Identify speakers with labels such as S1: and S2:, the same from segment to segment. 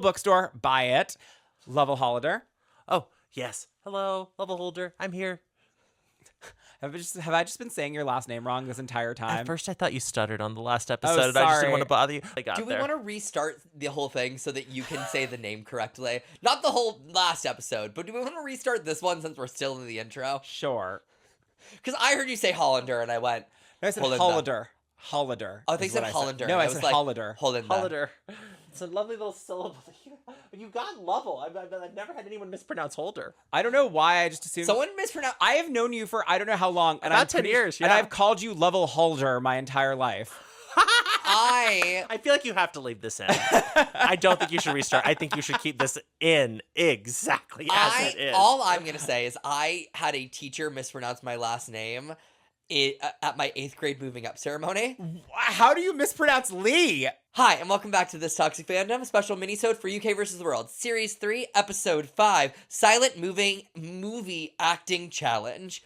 S1: bookstore. Buy it. Lovell Holder.
S2: Oh, yes. Hello, Lovell Holder. I'm here.
S1: Have I just been saying your last name wrong this entire time?
S2: At first, I thought you stuttered on the last episode, and I just
S1: sorry.
S2: didn't want to bother you.
S3: Do we want to restart the whole thing so that you can say the name correctly? Not the whole last episode, but do we want to restart this one since we're still in the intro?
S1: Sure.
S3: Because I heard you say Hollander, and I went...
S1: No, I said
S3: Hollander.
S1: Hollander. Hollander.
S3: Oh, I think you said Hollander.
S1: No, I
S3: was
S1: said
S3: like,
S1: Hollander.
S2: Holder. It's a lovely little syllable. You got Lovell. I've never had anyone mispronounce Holder.
S1: I don't know why. I just assumed
S3: Someone mispronounced...
S1: I have known you for I don't know how long, and
S2: About 10 years.
S1: and I've called you Lovell Holder my entire life.
S2: I feel like you have to leave this in. I don't think you should restart. I think you should keep this in exactly as it is.
S3: All I'm going to say is I had a teacher mispronounce my last name at my 8th grade moving up ceremony.
S1: How do you mispronounce Lee?
S3: Hi, and welcome back to This Toxic Fandom, a special minisode for UK vs. the World, Series 3, Episode 5, Silent Movie Acting Challenge.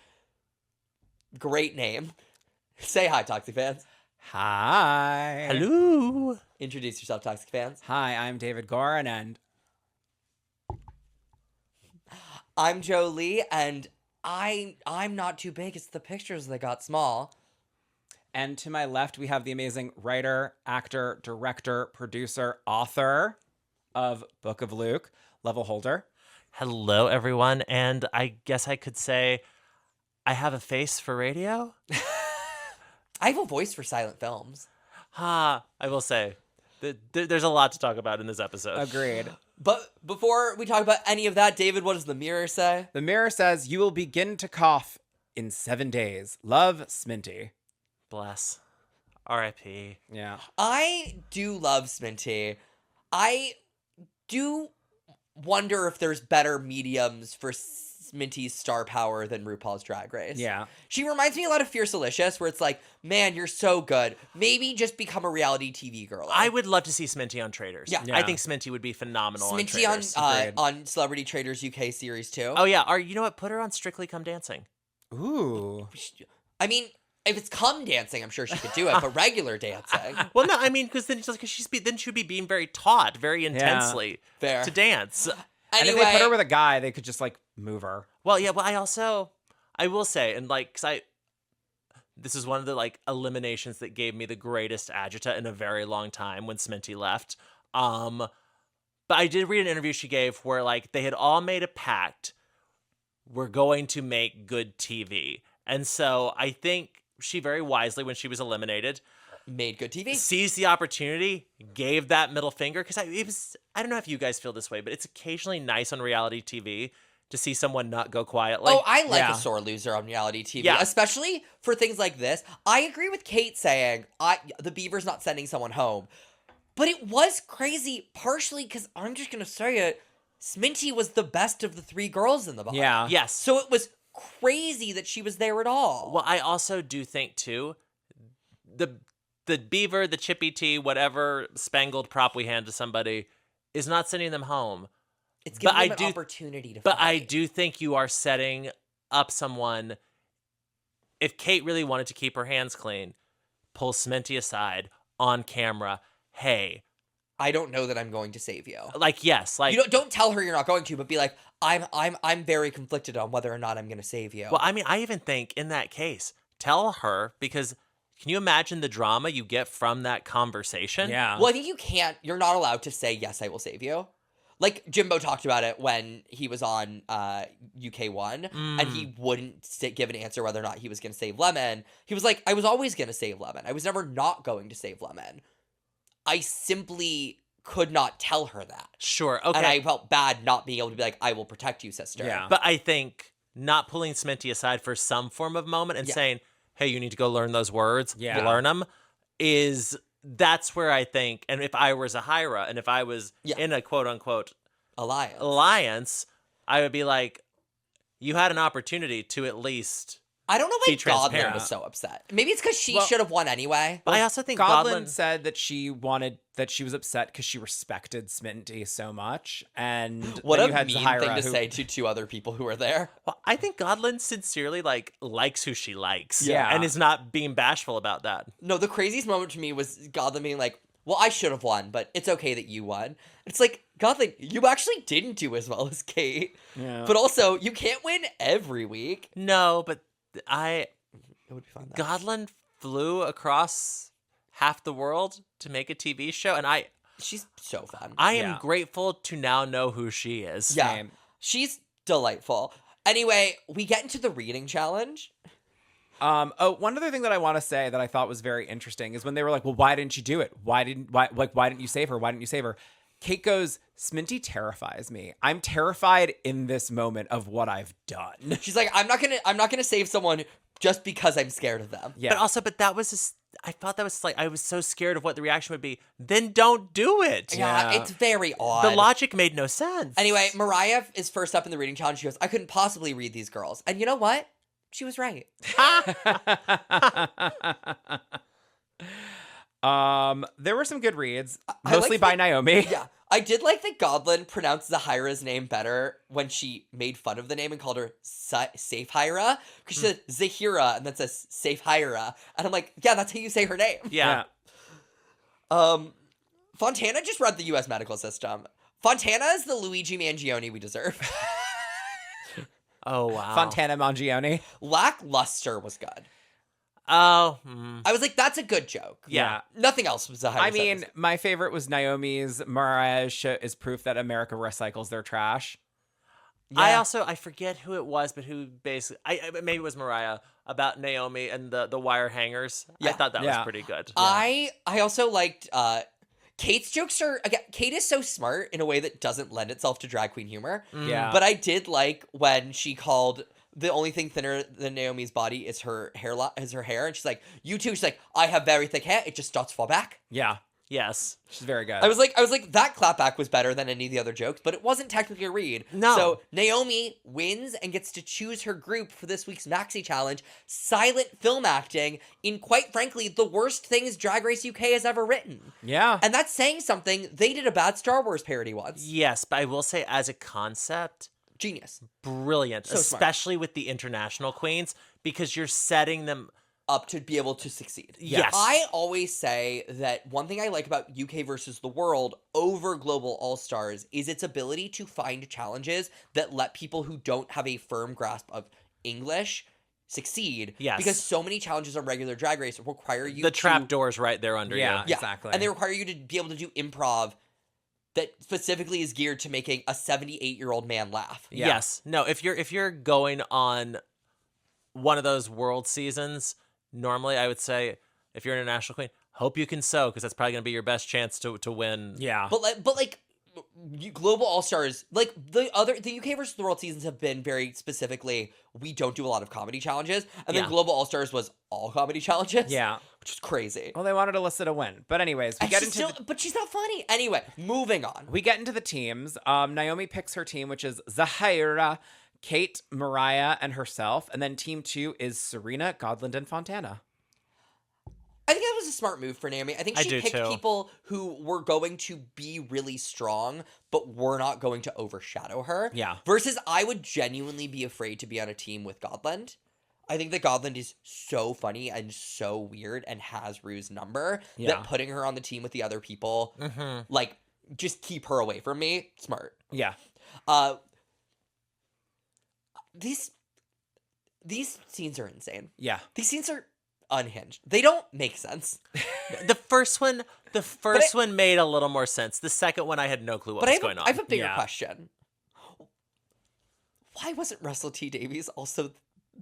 S3: Great name. Say hi, Toxic fans.
S1: Hi.
S2: Hello.
S3: Introduce yourself, Toxic fans.
S1: Hi, I'm David Gorin, and
S3: I'm Joe Lee, and I'm not too big. It's the pictures that got small.
S1: And to my left, we have the amazing writer, actor, director, producer, author of Book of Luke, Lovell Holder.
S2: Hello, everyone. And I guess I could say I have a face for radio.
S3: I have a voice for silent films.
S2: I will say there's a lot to talk about in this episode.
S1: Agreed.
S3: But before we talk about any of that, David, what does the mirror say?
S1: The mirror says, you will begin to cough in 7 days. Love, Sminty.
S2: Bless. R.I.P.
S1: Yeah.
S3: I do love Sminty. I do wonder if there's better mediums for Sminty's star power than RuPaul's Drag Race.
S1: Yeah.
S3: She reminds me a lot of Fierce Delicious, where it's like, man, you're so good. Maybe just become a reality TV girl.
S2: I would love to see Sminty on Traitors.
S3: Yeah.
S2: I think Sminty would be phenomenal
S3: Sminty
S2: on Traitors.
S3: on Celebrity Traders UK Series 2.
S2: Oh, yeah. Or you know what? Put her on Strictly Come Dancing.
S1: Ooh.
S3: I mean, if it's come dancing, I'm sure she could do it, but regular dancing.
S2: Well, no, I mean, because then she'd be being very taught very intensely
S3: Fair.
S2: to dance.
S1: And if they put her with a guy, they could just, like, move her.
S2: Well, yeah, but I will say, and like, this is one of the like eliminations that gave me the greatest agita in a very long time when Sminty left. But I did read an interview she gave where like they had all made a pact. We're going to make good TV. And so I think she very wisely, when she was eliminated,
S3: made good TV.
S2: Seized the opportunity, gave that middle finger. Because I don't know if you guys feel this way, but it's occasionally nice on reality TV to see someone not go quietly.
S3: Oh, I like a sore loser on reality TV, especially for things like this. I agree with Kate saying the Beaver's not sending someone home. But it was crazy, partially because I'm just going to say it, Sminty was the best of the 3 girls in the bar.
S1: Yeah.
S2: Yes.
S3: So it was crazy that she was there at all.
S2: Well, I also do think, too, the Beaver, the Chippy T, whatever spangled prop we hand to somebody, is not sending them home.
S3: It's giving them an opportunity to
S2: But
S3: fight.
S2: I do think you are setting up someone. If Kate really wanted to keep her hands clean, pull Sminty aside on camera. Hey,
S3: I don't know that I'm going to save you.
S2: Like, yes, like
S3: you don't tell her you're not going to, but be like, I'm very conflicted on whether or not I'm going to save you.
S2: Well, I mean, I even think in that case, tell her, because can you imagine the drama you get from that conversation?
S1: Yeah.
S3: Well, I think you're not allowed to say, yes, I will save you. Like, Jimbo talked about it when he was on UK1, and he wouldn't give an answer whether or not he was going to save Lemon. He was like, I was always going to save Lemon. I was never not going to save Lemon. I simply could not tell her that.
S2: Sure, okay.
S3: And I felt bad not being able to be like, I will protect you, sister.
S1: Yeah.
S2: But I think not pulling Sminty aside for some form of moment and saying, hey, you need to go learn those words, learn them, that's where I think, and if I was a Hyra, and if I was in a quote-unquote alliance, I would be like, you had an opportunity to at least
S3: I don't know why Godlin
S2: transparent.
S3: was so upset. Maybe it's because she should have won anyway.
S2: But I also think
S1: Godlin said that she was upset because she respected Sminty so much. And
S3: what
S1: then
S3: a
S1: you had
S3: mean
S1: Zahira,
S3: thing to say to 2 other people who were there.
S2: Well, I think Godlin sincerely likes who she likes.
S1: Yeah.
S2: And is not being bashful about that.
S3: No, the craziest moment to me was Godlin being like, well, I should have won, but it's okay that you won. It's like, Godlin, you actually didn't do as well as Kate.
S1: Yeah.
S3: But also, you can't win every week.
S2: No, but
S3: It would be fun, though.
S2: Godlin flew across half the world to make a TV show, and
S3: She's so fun.
S2: I
S1: Yeah.
S2: am grateful to now know who she is.
S3: Yeah.
S1: Same.
S3: She's delightful. Anyway, we get into the reading challenge.
S1: One other thing that I want to say that I thought was very interesting is when they were like, well, why didn't you do it? Why didn't you save her? Why didn't you save her? Kate goes, Sminty terrifies me. I'm terrified in this moment of what I've done.
S3: She's like, I'm not gonna save someone just because I'm scared of them.
S1: Yeah.
S2: But that was just, I thought that was like, I was so scared of what the reaction would be. Then don't do it.
S3: Yeah, it's very odd.
S2: The logic made no sense.
S3: Anyway, Mariah is first up in the reading challenge. She goes, I couldn't possibly read these girls. And you know what? She was right.
S1: There were some good reads,
S3: I
S1: mostly
S3: like
S1: by
S3: that-
S1: Naomi.
S3: Yeah. I did like that Godlin pronounced Zahira's name better when she made fun of the name and called her Safe Hira. Because she said Zahira and then says Safe Hira. And I'm like, yeah, that's how you say her name.
S2: Yeah.
S3: Fontana just read the U.S. medical system. Fontana is the Luigi Mangione we deserve.
S2: Oh, wow.
S1: Fontana Mangione.
S3: Lackluster was good.
S2: Oh.
S3: I was like, that's a good joke.
S2: Yeah.
S3: Nothing else was Zahira.
S1: I mean, my favorite was Naomi's Mariah is proof that America recycles their trash.
S2: I forget who it was, but who basically, maybe it was Mariah, about Naomi and the wire hangers. I
S3: Yeah.
S2: thought that was
S1: Yeah.
S2: pretty good.
S3: I also liked Kate's jokes are, again, Kate is so smart in a way that doesn't lend itself to drag queen humor.
S1: Yeah.
S3: But I did like when she called the only thing thinner than Naomi's body is her hair, and she's like, you too. She's like, I have very thick hair. It just starts to fall back.
S1: Yeah.
S2: Yes.
S1: She's very good.
S3: I was like, that clapback was better than any of the other jokes, but it wasn't technically a read.
S2: No.
S3: So Naomi wins and gets to choose her group for this week's Maxi Challenge, silent film acting in, quite frankly, the worst things Drag Race UK has ever written.
S1: Yeah.
S3: And that's saying something. They did a bad Star Wars parody once.
S2: Yes, but I will say as a concept,
S3: Genius.
S2: brilliant,
S3: So smart.
S2: especially with the international queens, because you're setting them
S3: Up to be able to succeed.
S2: Yes.
S3: I always say that one thing I like about UK versus the world over Global All-Stars is its ability to find challenges that let people who don't have a firm grasp of English succeed.
S2: Yes.
S3: Because so many challenges on regular Drag Race require you
S2: the
S3: to...
S2: trap doors right there under
S1: Yeah.
S2: you.
S3: Yeah,
S1: Exactly.
S3: and they require you to be able to do improv that specifically is geared to making a 78-year-old man laugh.
S1: Yeah.
S2: Yes. No, if you're going on one of those world seasons, normally I would say if you're an international queen, hope you can sew, because that's probably going to be your best chance to win.
S1: Yeah.
S3: But Global All-Stars, like the UK versus the world seasons have been very specifically, we don't do a lot of comedy challenges, and then
S2: Yeah.
S3: Global All-Stars was all comedy challenges.
S1: Yeah.
S3: Which is crazy.
S1: Well, they wanted Alyssa to win. But anyways, we
S3: And
S1: get
S3: she's
S1: into
S3: still, but she's not funny. Anyway, moving on.
S1: we get into the teams. Naomi picks her team, which is Zahira, Kate, Mariah, and herself. And then team 2 is Serena, Godland, and Fontana.
S3: I think that was a smart move for Naomi. I think
S2: I
S3: she
S2: do
S3: picked
S2: too.
S3: people who were going to be really strong, but were not going to overshadow her.
S1: Yeah.
S3: Versus I would genuinely be afraid to be on a team with Godland. I think that Godland is so funny and so weird and has Rue's number
S1: Yeah.
S3: that putting her on the team with the other people, like, just keep her away from me. Smart.
S1: Yeah.
S3: These scenes are insane.
S1: Yeah.
S3: These scenes are unhinged. They don't make sense.
S2: The first one made a little more sense. The second one, I had no clue what
S3: But I
S2: was
S3: have,
S2: going on.
S3: I have a bigger
S1: Yeah.
S3: question. Why wasn't Russell T Davies also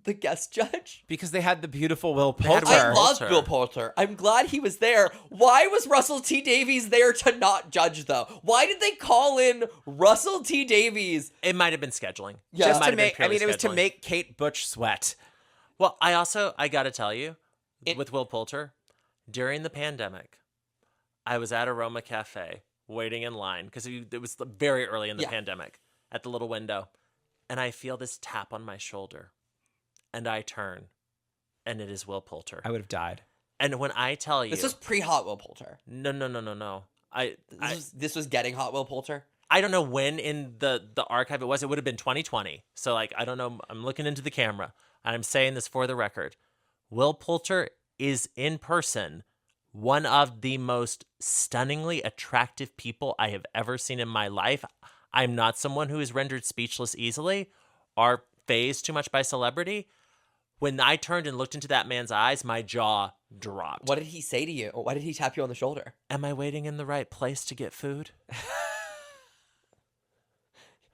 S3: the guest judge?
S1: Because they had the beautiful Will
S2: They had
S1: Poulter.
S3: I love
S2: Poulter.
S3: Bill Poulter. I'm glad he was there. Why was Russell T Davies there to not judge, though? Why did they call in Russell T Davies?
S2: It might have been scheduling.
S3: Yeah.
S1: Just
S2: Might
S1: to
S2: have been
S1: make, I
S2: purely
S1: mean, it was to
S2: scheduling.
S1: make Kate Butch sweat.
S2: Well, I got to tell you, with Will Poulter, during the pandemic, I was at Aroma Cafe waiting in line because it was very early in the
S3: Yeah.
S2: pandemic at the little window. And I feel this tap on my shoulder. And I turn. And it is Will Poulter.
S1: I would have died.
S2: And when I tell you...
S3: This was pre-Hot Will Poulter.
S2: No.
S3: This was getting Hot Will Poulter.
S2: I don't know when in the archive it was. It would have been 2020. So, like, I don't know. I'm looking into the camera. And I'm saying this for the record. Will Poulter is in person one of the most stunningly attractive people I have ever seen in my life. I'm not someone who is rendered speechless easily or fazed too much by celebrity. When I turned and looked into that man's eyes, my jaw dropped.
S3: What did he say to you? Why did he tap you on the shoulder?
S2: Am I waiting in the right place to get food?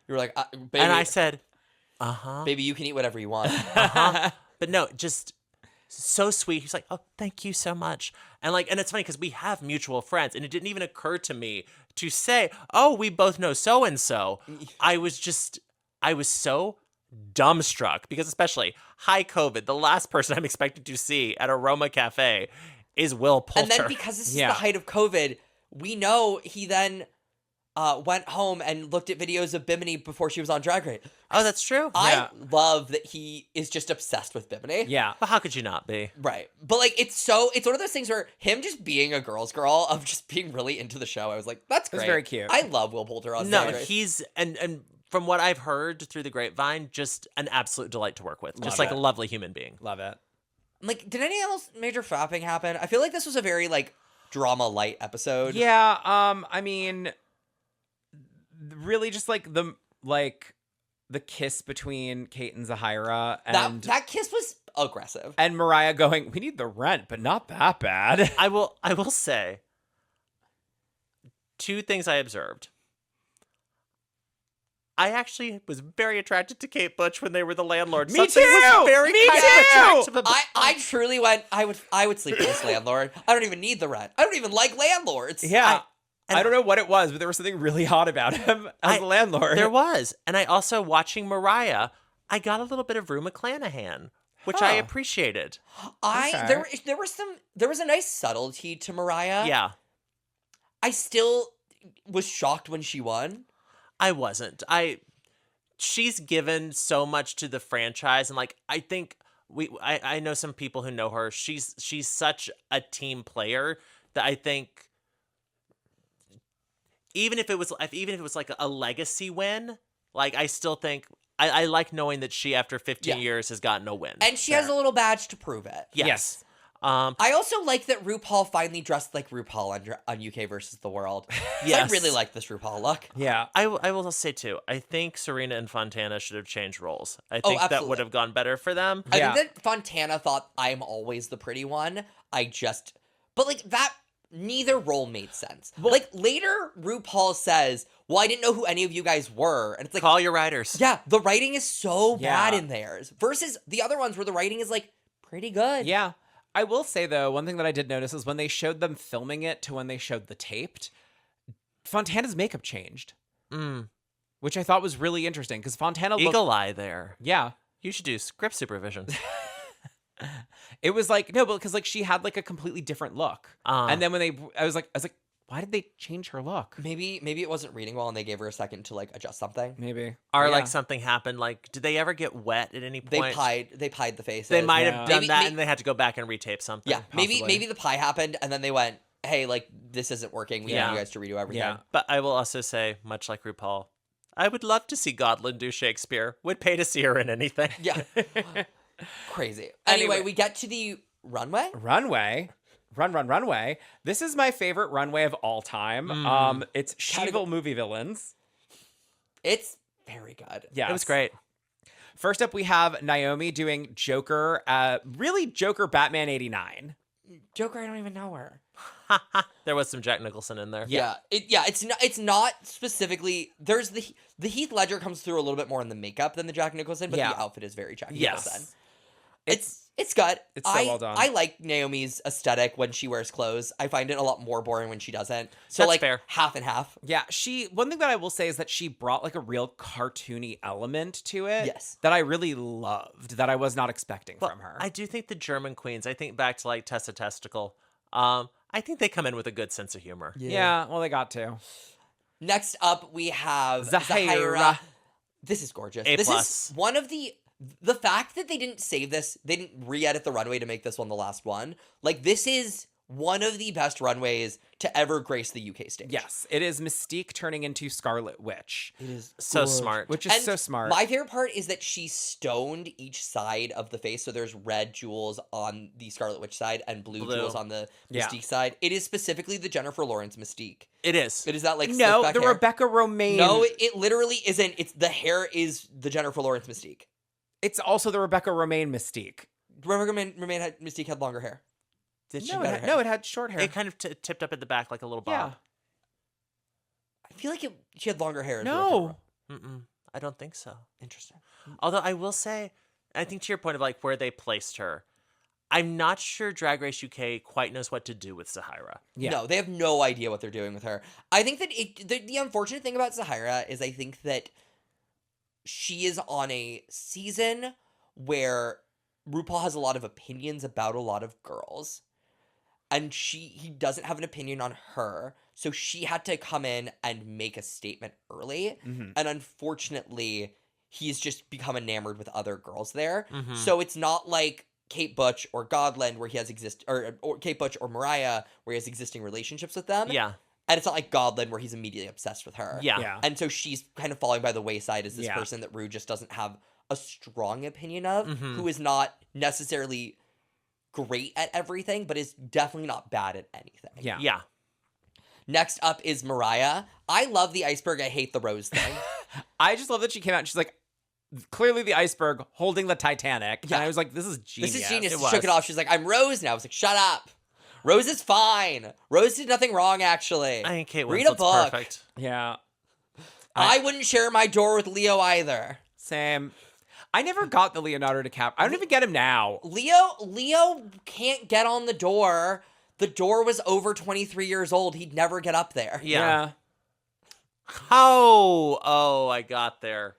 S3: You were like, baby,
S2: And I said, uh-huh.
S3: baby, you can eat whatever you want.
S2: Uh-huh. But no, just so sweet. He's like, oh, thank you so much. And it's funny because we have mutual friends, and it didn't even occur to me to say, oh, we both know so-and-so. I was so dumbstruck because, especially high COVID, the last person I'm expected to see at Aroma Cafe is Will Poulter.
S3: And then because this is the height of COVID, we know he then went home and looked at videos of Bimini before she was on Drag Race.
S2: Oh, that's true.
S3: I love that he is just obsessed with Bimini.
S1: Yeah.
S2: But how could you not be?
S3: Right. But it's one of those things where him just being a girl's girl, of just being really into the show, I was like, that's great.
S1: It's very cute.
S3: I love Will Poulter on
S2: No,
S3: Drag Race.
S2: he's and from what I've heard through the grapevine, just an absolute delight to work with. Just
S1: Love
S2: like
S1: it.
S2: a lovely human being.
S1: Love it.
S3: Did any else major fapping happen? I feel like this was a very drama light episode.
S1: Yeah, I mean, really just the kiss between Kate and Zahira, and
S3: that kiss was aggressive.
S1: and Mariah going, we need the rent, but not that bad.
S2: I will say two things I observed. I actually was very attracted to Kate Butch when they were the landlord.
S1: Me
S2: Something
S1: too!
S2: Was very
S1: Me
S2: kind
S1: too!
S2: of attractive about-
S3: I truly went, I would sleep with this landlord. I don't even need the rent. I don't even like landlords.
S1: Yeah.
S2: and
S1: I don't know what it was, but there was something really hot about him as the landlord.
S2: There was. And I also, watching Mariah, I got a little bit of Rue McClanahan, which I
S1: Huh.
S2: appreciated.
S1: Okay.
S3: There was a nice subtlety to Mariah.
S2: Yeah,
S3: I still was shocked when she won.
S2: I wasn't. She's given so much to the franchise, and I think I know some people who know her. She's such a team player that I think even if it was like a legacy win, I still think I like knowing that she, after 15 years, has gotten a win.
S3: And she has a little badge to prove it.
S2: Yes.
S3: I also like that RuPaul finally dressed like RuPaul on UK versus the World.
S2: Yes.
S3: I really like this RuPaul look.
S1: Yeah.
S2: I will say too, I think Serena and Fontana should have changed roles. I think that
S3: absolutely.
S2: would have gone better for them.
S3: I
S1: Yeah.
S3: think that Fontana thought I'm always the pretty one. But that neither role made sense.
S1: Well-
S3: Later RuPaul says, well, I didn't know who any of you guys were. And it's
S2: Call your writers.
S3: yeah, the writing is so bad
S1: Yeah.
S3: in theirs versus the other ones where the writing is pretty good.
S1: Yeah. I will say, though, one thing that I did notice is when they showed them filming it to when they showed the taped, Fontana's makeup changed, which I thought was really interesting because Fontana looked...
S2: Eagle eye there.
S1: Yeah.
S2: You should do script supervision.
S1: It was no, but because she had a completely different look. And then when I was like, why did they change her look?
S3: Maybe it wasn't reading well and they gave her a second to adjust something.
S1: Maybe.
S2: Or
S1: Yeah.
S2: something happened. Did they ever get wet at any
S3: They
S2: point?
S3: pied the faces.
S2: They might
S1: Yeah.
S2: have done
S3: Maybe-
S2: that,
S3: may-
S2: and they had to go back and retape something.
S3: Yeah, maybe
S1: Possibly.
S3: the pie happened and then they went, hey, this isn't working. We
S2: Yeah.
S3: need you guys to redo everything.
S1: Yeah.
S2: But I will also say, much like RuPaul, I would love to see Godlin do Shakespeare. Would pay to see her in anything.
S3: Yeah. Crazy. Anyway,
S1: Anyway.
S3: we get to the runway.
S1: Runway. Runway. This is my favorite runway of all time. It's She-Ville movie villains.
S3: It's very good.
S1: Yeah.
S2: It was great.
S1: First up, we have Naomi doing Joker, really Joker Batman 89.
S3: Joker, I don't even know her.
S2: There was some Jack Nicholson in there.
S3: Yeah. It's not specifically, there's the Heath Ledger comes through a little bit more in the makeup than the Jack Nicholson, but
S1: Yeah.
S3: the outfit is very Jack
S2: Yes.
S3: Nicholson. It's good.
S1: It's so well done.
S3: I like Naomi's aesthetic when she wears clothes. I find it a lot more boring when she doesn't. So
S2: That's fair.
S3: half and half.
S1: Yeah, one thing that I will say is that she brought a real cartoony element to it.
S3: Yes.
S1: That I really loved, that I was not expecting
S2: Well,
S1: from her.
S2: I do think the German queens, I think back to Tessa Testicle, I think they come in with a good sense of humor.
S1: yeah, well, they got to.
S3: Next up, we have
S1: Zahira.
S3: Zahira. This is gorgeous.
S2: A
S3: This
S2: plus.
S3: is one of the fact that they didn't save this, they didn't re-edit the runway to make this one the last one. This is one of the best runways to ever grace the UK stage.
S1: Yes, it is Mystique turning into Scarlet Witch,
S3: It is
S2: So
S3: good.
S2: smart.
S1: which is
S3: And
S1: so smart.
S3: My favorite part is that she stoned each side of the face. So there's red jewels on the Scarlet Witch side and blue jewels on the
S1: Yeah.
S3: Mystique side. It is specifically the Jennifer Lawrence Mystique.
S2: It is.
S3: It is that like
S1: no,
S3: slick back
S1: the
S3: hair.
S1: Rebecca Romaine.
S3: No, it literally isn't. It's the hair is the Jennifer Lawrence Mystique.
S1: It's also the Rebecca Romaine Mystique.
S3: Rebecca Mystique had longer hair.
S2: Did she?
S1: No,
S3: better
S1: it,
S3: hair.
S1: no, it had short hair.
S2: It kind of tipped up at the back like a little
S1: Yeah.
S2: bob.
S3: I feel like she had longer hair. as
S1: No.
S3: Rebecca.
S2: Mm-mm, I don't think so.
S3: Interesting.
S2: Although I will say, I think to your point of like where they placed her, I'm not sure Drag Race UK quite knows what to do with Zahira.
S1: Yeah.
S3: No, they have no idea what they're doing with her. I think that the unfortunate thing about Zahira is I think that she is on a season where RuPaul has a lot of opinions about a lot of girls. And he doesn't have an opinion on her. So she had to come in and make a statement early.
S1: Mhm.
S3: And unfortunately, he's just become enamored with other girls there.
S2: Mhm.
S3: So it's not like Kate Butch or Godland where he has or Kate Butch or Mariah where he has existing relationships with them.
S2: Yeah.
S3: And it's not like Godland where he's immediately obsessed with her.
S2: Yeah.
S1: Yeah.
S3: And so she's kind of falling by the wayside as this
S1: Yeah.
S3: person that Rue just doesn't have a strong opinion of,
S2: Mhm.
S3: who is not necessarily great at everything, but is definitely not bad at anything.
S1: Yeah.
S2: Yeah.
S3: Next up is Mariah. I love the iceberg, I hate the rose thing.
S1: I just love that she came out and she's like, clearly the iceberg holding the Titanic.
S3: Yeah.
S1: And I was like, this is genius.
S3: This is genius.
S2: It
S3: She shook
S2: was.
S3: it off. She's like, I'm Rose now. I was like, shut up. Rose is fine. Rose did nothing wrong, actually.
S2: I think Kate
S3: Read a
S2: Winslet's
S3: book.
S2: perfect.
S1: Yeah.
S3: I wouldn't share my door with Leo either.
S1: Same. I never got the Leonardo DiCaprio. I don't even get him now.
S3: Leo can't get on the door. The door was over 23 years old. He'd never get up there.
S2: Yeah. Oh, I got there.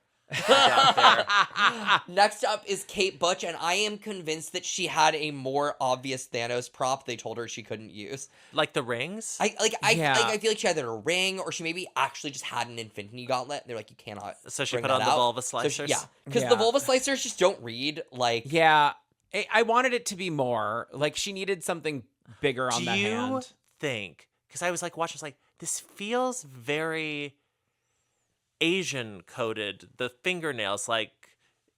S3: Next up is Kate Butch, and I am convinced that she had a more obvious Thanos prop they told her she couldn't use.
S2: Like the rings?
S3: I
S1: Yeah.
S3: feel like she had a ring, or she maybe actually just had an Infinity Gauntlet. And they're like, you cannot.
S2: So she
S3: bring
S2: put
S3: that
S2: on the
S3: out.
S2: vulva
S3: So
S2: slicers?
S3: yeah, because
S1: Yeah.
S3: the vulva slicers just don't read. Like,
S1: Yeah. I wanted it to be more. Like, she needed something bigger on
S2: Do
S1: the
S2: you
S1: hand.
S2: think, because I was like watching, I was like, this feels very Asian coded. The fingernails, like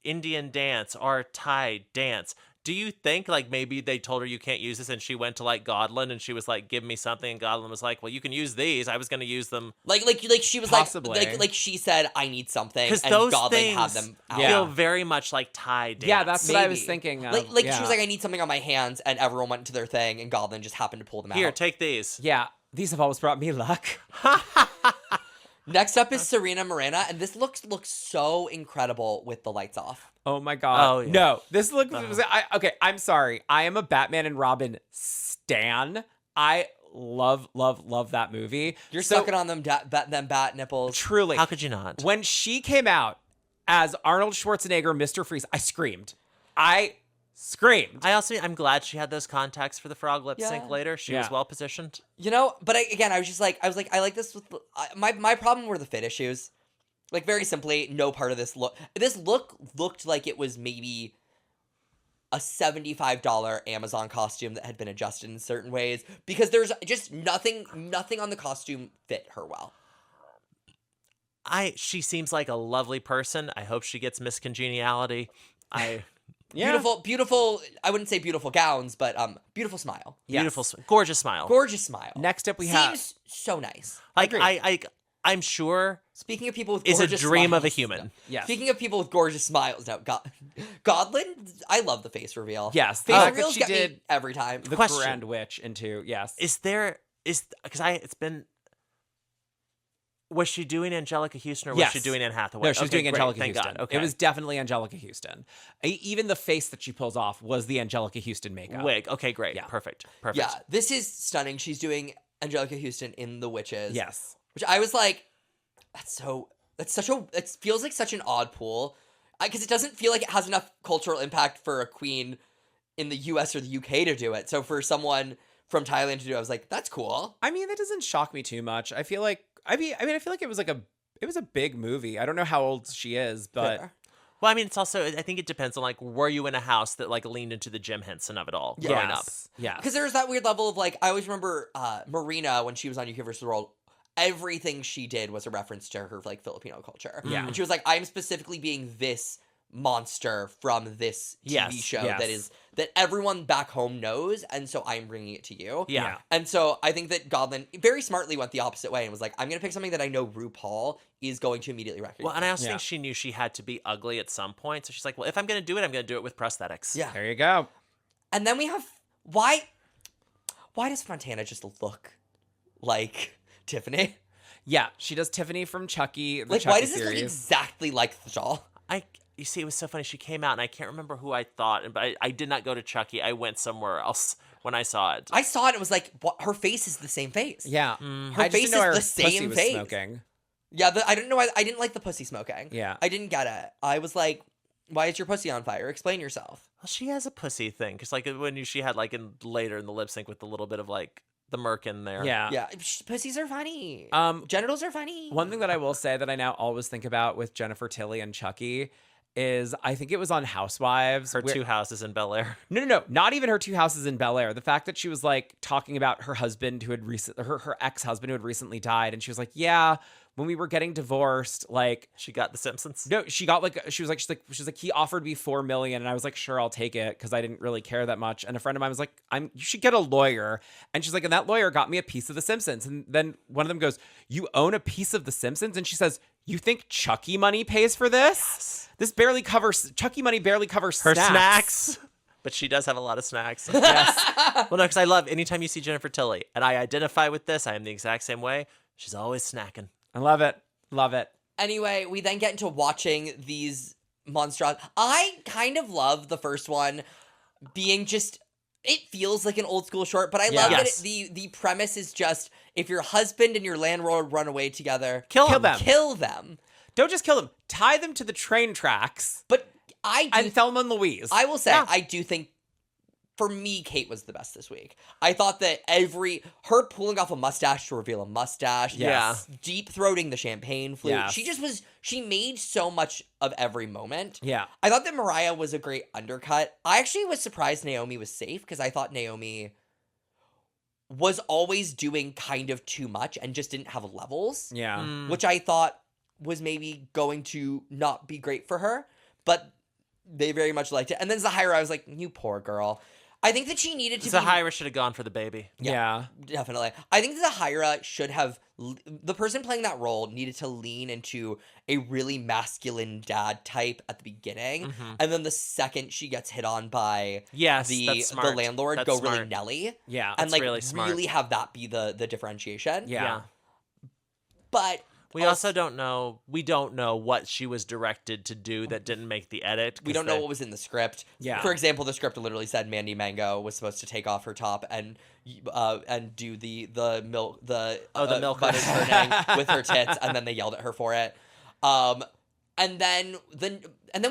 S2: Indian dance or Thai dance. Do you think like maybe they told her you can't use this and she went to like Godland and she was like, give me something, and Godland was like, well, you can use these. I was going to use them.
S3: like she was
S1: Possibly.
S3: like she said, I need something, and
S2: 'Cause those
S3: Godling had
S2: things
S3: them out.
S1: Yeah.
S2: feel very much like Thai dance.
S1: Yeah, that's what I was
S3: Maybe.
S1: thinking of.
S3: Like
S1: yeah.
S3: she was like, I need something on my hands, and everyone went to their thing, and Godland just happened to pull them
S2: Here,
S3: out.
S2: take these.
S1: Yeah, these have always brought me luck.
S3: Next up is Serena Morena, and this looks so incredible with the lights off.
S1: Oh my god.
S2: Oh, yeah.
S1: No, this looks. Okay, I'm sorry. I am a Batman and Robin stan. I love that movie.
S3: You're
S1: So,
S3: sucking on them bat nipples.
S1: Truly.
S2: How could you not?
S1: When she came out as Arnold Schwarzenegger, Mr. Freeze, I screamed.
S2: I'm glad she had those contacts for the frog lip sync
S3: Yeah.
S2: later. She was
S1: Yeah.
S2: well positioned.
S3: You know, but I was like, I like this with my problem were the fit issues. Like, very simply, no part of this looked like it was maybe a $75 Amazon costume that had been adjusted in certain ways, because there's just nothing on the costume fit her well.
S2: She seems like a lovely person. I hope she gets Miss Congeniality.
S1: Yeah.
S3: Beautiful. I wouldn't say beautiful gowns, but beautiful smile.
S1: Yes.
S2: Beautiful, gorgeous smile.
S3: Gorgeous smile.
S1: Next up, we have.
S3: Seems so nice.
S2: Like
S1: Agreed.
S2: I'm sure
S3: Speaking of people with
S2: is a
S3: gorgeous
S2: dream of a
S3: smiles-
S2: human.
S1: Yes.
S3: Speaking of people with gorgeous smiles, no, Godland, I love the face reveal.
S1: Yes, the
S3: face
S1: fact that
S3: reveals
S1: she
S3: get me
S1: did
S3: every time.
S1: the
S2: Question.
S1: Grand Witch into yes.
S2: Was she doing Angelica Houston or was
S1: Yes.
S2: she doing Anne Hathaway?
S1: No, she's
S2: Okay,
S1: doing
S2: great,
S1: Angelica
S2: thank
S1: Houston.
S2: God. Okay.
S1: It was definitely Angelica Houston. Even the face that she pulls off was the Angelica Houston makeup.
S2: wig. Okay, great.
S1: Yeah.
S2: Perfect.
S3: Yeah, this is stunning. She's doing Angelica Houston in The Witches.
S1: Yes.
S3: Which I was like, it feels like such an odd pool. Because it doesn't feel like it has enough cultural impact for a queen in the US or the UK to do it. So for someone from Thailand to do it, I was like, that's cool.
S1: I mean, that doesn't shock me too much. I feel like I feel like it was a big movie. I don't know how old she is, but
S3: Fair.
S2: Well, I mean, it's also, I think it depends on, like, were you in a house that, like, leaned into the Jim Henson of it all growing up?
S1: Yeah.
S3: Because there's that weird level of, like, I always remember Marina, when she was on UK vs. the World, everything she did was a reference to her, like, Filipino culture.
S1: Yeah.
S3: And she was like, I'm specifically being this monster from this TV show that everyone back home knows, and so I'm bringing it to you.
S2: Yeah.
S3: And so I think that Godlin very smartly went the opposite way and was like, I'm going to pick something that I know RuPaul is going to immediately recognize.
S2: Well, and I also think she knew she had to be ugly at some point. So she's like, well, if I'm going to do it, I'm going to do it with prosthetics.
S3: Yeah.
S1: There you go.
S3: And then we have, why does Fontana just look like Tiffany?
S1: Yeah, she does Tiffany from Chucky, the
S3: Like,
S1: Chucky
S3: why does this
S1: series.
S3: look exactly like the doll?
S2: You see, it was so funny. She came out, and I can't remember who I thought, but I did not go to Chucky. I went somewhere else when I saw it.
S3: I saw it and it was like, what? Her face is the same face.
S1: Yeah.
S3: Her
S1: I just
S3: face
S1: didn't know her
S3: is the
S1: pussy
S3: same
S1: was
S3: face.
S1: smoking.
S3: Yeah, I didn't know why. I didn't like the pussy smoking.
S1: Yeah.
S3: I didn't get it. I was like, why is your pussy on fire? Explain yourself.
S2: Well, she has a pussy thing, because like when she had like later in the lip sync with the little bit of like the murk in there.
S1: Yeah.
S3: Yeah, pussies are funny. Genitals are funny.
S1: One thing that I will say that I now always think about with Jennifer Tilly and Chucky is I think it was on Housewives.
S2: Her two houses in Bel Air.
S1: No. Not even her two houses in Bel Air. The fact that she was like talking about her husband who had her ex-husband who had recently died. And she was like, yeah, when we were getting divorced, like
S2: She got The Simpsons.
S1: no, she got like she was like he offered me $4 million, and I was like, sure, I'll take it because I didn't really care that much. And a friend of mine was like, you should get a lawyer, and she's like, and that lawyer got me a piece of The Simpsons. And then one of them goes, you own a piece of The Simpsons, and she says, you think Chucky money pays for this?
S2: Yes.
S1: This barely covers Chucky money barely covers
S2: Her snacks. But she does have a lot of snacks.
S1: Yes.
S2: Well, no, because I love anytime you see Jennifer Tilly, and I identify with this. I am the exact same way. She's always snacking.
S1: I love it. Love it.
S3: Anyway, we then get into watching these monstrosities. I kind of love the first one being just, it feels like an old school short, but I love that
S2: Yes.
S3: the premise is just, if your husband and your landlord run away together,
S1: Kill them.
S3: Kill them.
S1: Don't just kill them. Tie them to the train tracks.
S3: But
S1: And Thelma and Louise.
S3: I will say,
S1: Yeah.
S3: I do think, for me, Kate was the best this week. I thought that her pulling off a mustache to reveal a mustache,
S1: Yes.
S3: deep throating the champagne flute.
S1: Yes.
S3: She made so much of every moment.
S1: Yeah.
S3: I thought that Mariah was a great undercut. I actually was surprised Naomi was safe, because I thought Naomi was always doing kind of too much and just didn't have levels,
S1: Yeah.
S3: which I thought was maybe going to not be great for her, but they very much liked it. And then Zahira, I was like, you poor girl. I think that she needed to
S2: Zahira should have gone for the baby.
S1: Yeah.
S3: Definitely. I think Zahira should have, the person playing that role needed to lean into a really masculine dad type at the beginning. And then the second she gets hit on by
S2: Yes,
S3: the
S2: that's smart.
S3: landlord,
S2: That's
S3: go really
S2: smart.
S3: Nelly.
S1: Yeah.
S3: And
S2: That's
S3: like
S2: really smart.
S3: really have that be the differentiation.
S1: Yeah.
S3: But
S2: We also don't know. We don't know what she was directed to do that didn't make the edit.
S3: we don't know what was in the script.
S1: Yeah.
S3: For example, the script literally said Mandy Mango was supposed to take off her top and do the milk
S2: the milk
S3: butter
S2: run.
S3: turning with her tits, and then they yelled at her for it. And then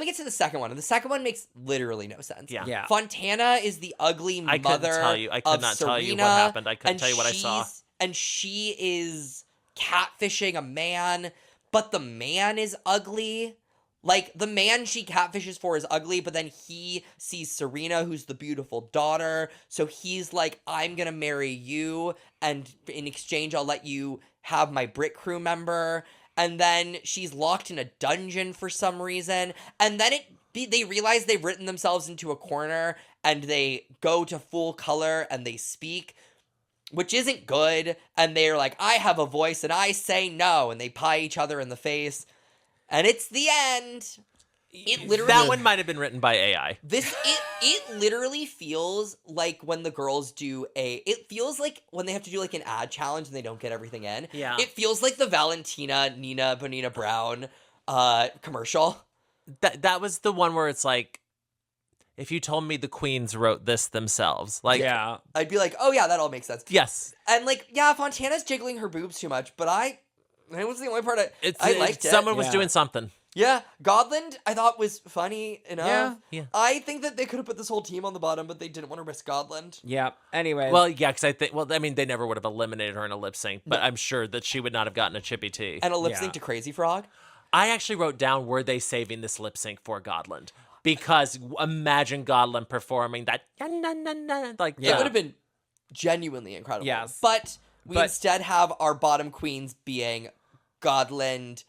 S3: we get to the second one, and the second one makes literally no sense.
S2: Yeah.
S1: Yeah.
S3: Fontana is the ugly
S2: I couldn't
S3: mother
S2: tell you. I could
S3: of
S2: not
S3: Serena,
S2: tell you what happened. I couldn't
S3: and
S2: tell you what I saw.
S3: And she is catfishing a man, but the man is ugly. Like, the man she catfishes for is ugly, but then he sees Serena, who's the beautiful daughter, so he's like, I'm gonna marry you, and in exchange, I'll let you have my Brit crew member. And then she's locked in a dungeon for some reason, and then they realize they've written themselves into a corner, and they go to full color, and they speak, which isn't good, and they're like, I have a voice, and I say no, and they pie each other in the face, and it's the end. It literally,
S2: That one might have been written by AI.
S3: it literally feels like when the girls it feels like when they have to do like an ad challenge and they don't get everything in.
S2: Yeah.
S3: It feels like the Valentina, Nina Bonina Brown commercial.
S2: That was the one where it's like, if you told me the queens wrote this themselves, like,
S1: Yeah.
S3: I'd be like, oh yeah, that all makes sense.
S2: yes,
S3: And like, yeah, Fontana's jiggling her boobs too much, but it was the only part I liked it.
S2: someone was
S1: Yeah.
S2: doing something.
S3: Yeah, Godland I thought was funny enough.
S2: Yeah.
S3: I think that they could have put this whole team on the bottom, but they didn't want to risk Godland.
S1: Yeah. Anyway.
S2: Well, yeah, because I mean, they never would have eliminated her in a lip sync, but I'm sure that she would not have gotten a Chippy T.
S3: And a lip
S1: Yeah.
S3: sync to Crazy Frog.
S2: I actually wrote down, were they saving this lip sync for Godland? Because imagine Godland performing that, like,
S3: It would have been genuinely incredible.
S1: Yes.
S3: But we
S1: But-
S3: instead have our bottom queens being Godland,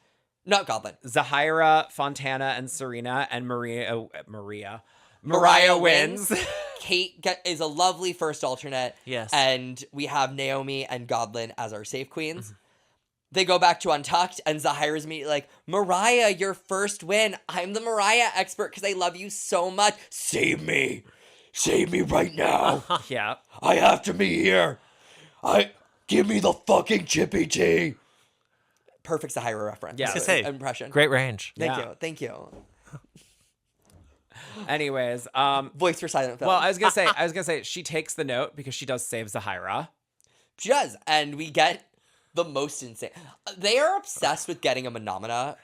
S3: not Godland.
S1: Zahira, Fontana, and Serena, and Mariah wins.
S3: Kate is a lovely first alternate.
S2: Yes.
S3: And we have Naomi and Godlin as our safe queens. They go back to Untucked, and Zahira's immediately like, Mariah, your first win. I'm the Mariah expert because I love you so much. Save me. Save me right now.
S1: Yeah.
S3: I have to be here. Give me the fucking chippy tea. Perfect Zahira reference.
S1: Yeah.
S2: Just say,
S3: Impression.
S2: great range.
S3: Thank you.
S1: Anyways,
S3: Voice for silent film.
S1: well, I was gonna say she takes the note because she does save Zahira.
S3: She does, and we get the most insane. They are obsessed with getting a Menomina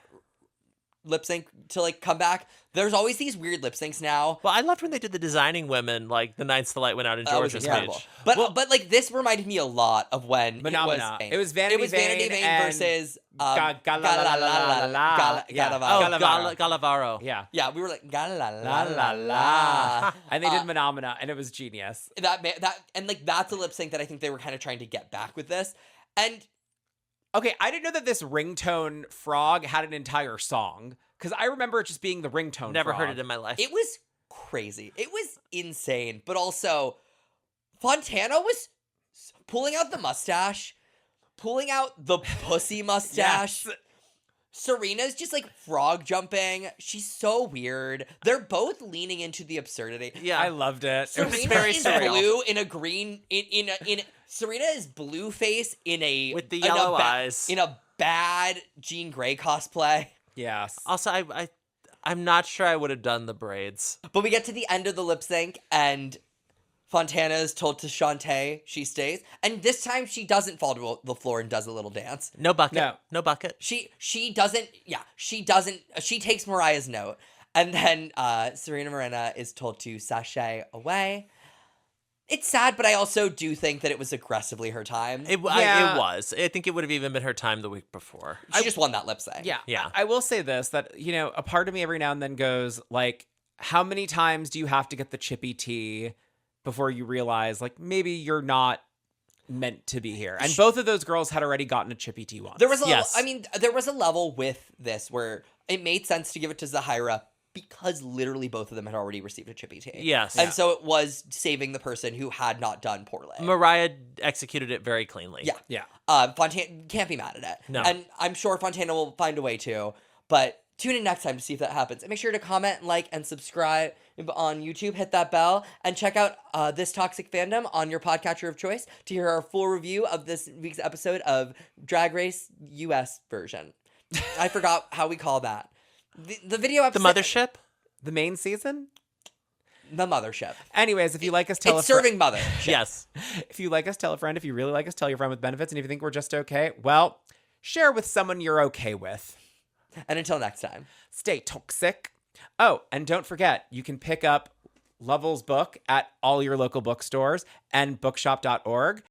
S3: lip sync to like come back. There's always these weird lip syncs now.
S2: Well, I loved when they did the designing women, like the Nights the Light went out in
S3: That was
S2: Georgia's
S3: incredible.
S2: speech.
S3: But like this reminded me a lot of when
S1: Menomina.
S3: It was Vanity Vane
S1: and
S3: versus
S1: Galavaro.
S2: Galavaro.
S1: Yeah.
S3: Yeah, we were like
S1: La la
S3: la
S1: la. And they did Menomina, and it was genius.
S3: that and like that's a lip sync that I think they were kind of trying to get back with this. And
S1: Okay, I didn't know that this ringtone frog had an entire song because I remember it just being the ringtone.
S2: Never
S1: frog.
S2: heard it in my life.
S3: it was crazy. It was insane. But also, Fontana was pulling out the mustache, pulling out the pussy mustache.
S1: Yes.
S3: Serena's just like frog jumping. She's so weird. They're both leaning into the absurdity.
S2: yeah.
S1: I loved it. It was
S3: Serena
S1: very
S3: is
S1: surreal.
S3: blue in a green in Serena is blue face in a
S2: With the
S3: in a
S2: yellow eyes.
S3: in a bad Jean Grey cosplay.
S1: Yes.
S2: Also, I'm not sure I would have done the braids.
S3: But we get to the end of the lip sync and Fontana is told to Shantae she stays, and this time she doesn't fall to the floor and does a little dance.
S2: No bucket.
S1: No.
S2: No bucket.
S3: She doesn't. Yeah, she doesn't. She takes Mariah's note, and then Serena Morena is told to sashay away. It's sad, but I also do think that it was aggressively her time.
S2: It
S1: Yeah.
S2: was. I think it would have even been her time the week before.
S3: She just won that lip sync.
S1: Yeah.
S2: Yeah.
S1: I will say this, that, you know, a part of me every now and then goes, like, how many times do you have to get the chippy tea before you realize, like, maybe you're not meant to be here? And both of those girls had already gotten a chippy tea once.
S3: There was a
S2: Yes.
S3: I mean, there was a level with this where it made sense to give it to Zahira because literally both of them had already received a chippy tea.
S2: Yes.
S3: And so it was saving the person who had not done poorly.
S2: Mariah executed it very cleanly.
S3: Yeah.
S1: Yeah.
S3: Fontana can't be mad at it.
S2: No.
S3: And I'm sure Fontana will find a way to. But tune in next time to see if that happens. And make sure to comment, like, and subscribe on YouTube. Hit that bell. And check out This Toxic Fandom on your podcatcher of choice to hear our full review of this week's episode of Drag Race US version. I forgot how we call that. The video
S2: The
S3: episode.
S2: mothership?
S1: The main season?
S3: The mothership.
S1: Anyways, if you like us, tell
S3: It's
S1: a friend.
S3: serving mothership.
S2: Yes.
S1: If you like us, tell a friend. If you really like us, tell your friend with benefits. And if you think we're just okay, well, share with someone you're okay with.
S3: And until next time.
S1: Stay toxic. Oh, and don't forget, you can pick up Lovell's book at all your local bookstores and bookshop.org.